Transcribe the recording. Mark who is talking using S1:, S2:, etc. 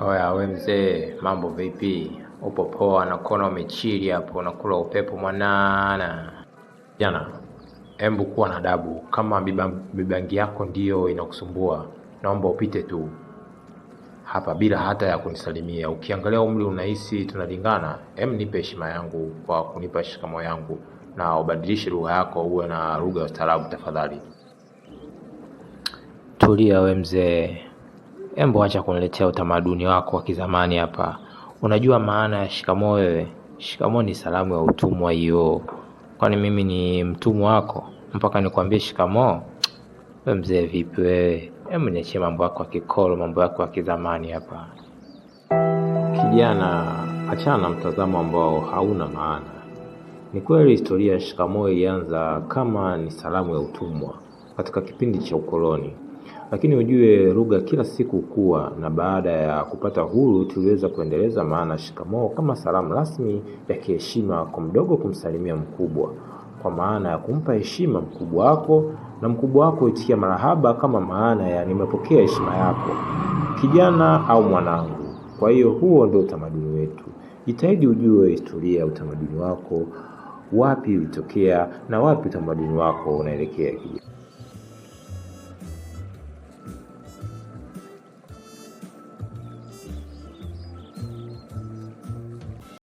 S1: Oya we mzee, mambo vipi? Upo poa? Nakuona umechili hapo, unakula upepo mwanana. Jana, embu kuwa na adabu. Kama mibangi yako ndiyo inakusumbua, naomba upite tu hapa bila hata ya kunisalimia. Ukiangalia umri unahisi tunalingana, nipe heshima yangu kwa kunipa shikamo yangu, na ubadilishe lugha yako uwe na lugha ya ustaarabu tafadhali. Tulia we mzee. Embo acha kuniletea utamaduni wako wa kizamani hapa. Unajua maana ya shikamoo wewe? Shikamoo ni salamu ya utumwa hiyo. Kwani mimi ni mtumwa wako mpaka nikwambie shikamoo? Wewe mzee vipi wewe? Hebu niachie mambo yako ya kikolo, mambo yako ya kizamani hapa. Kijana, achana na mtazamo ambao hauna maana. Ni kweli historia ya shikamoo ilianza kama ni salamu ya utumwa katika kipindi cha ukoloni. Lakini ujue lugha kila siku kukua, na baada ya kupata huru tuliweza kuendeleza maana shikamoo kama salamu rasmi ya kiheshima kwa mdogo kumsalimia mkubwa, kwa maana ya kumpa heshima mkubwa wako, na mkubwa wako itikia marahaba kama maana ya nimepokea heshima yako kijana au mwanangu. Kwa hiyo huo ndio utamaduni wetu. Jitahidi ujue historia ya utamaduni wako, wapi ulitokea na wapi utamaduni wako unaelekea kijana.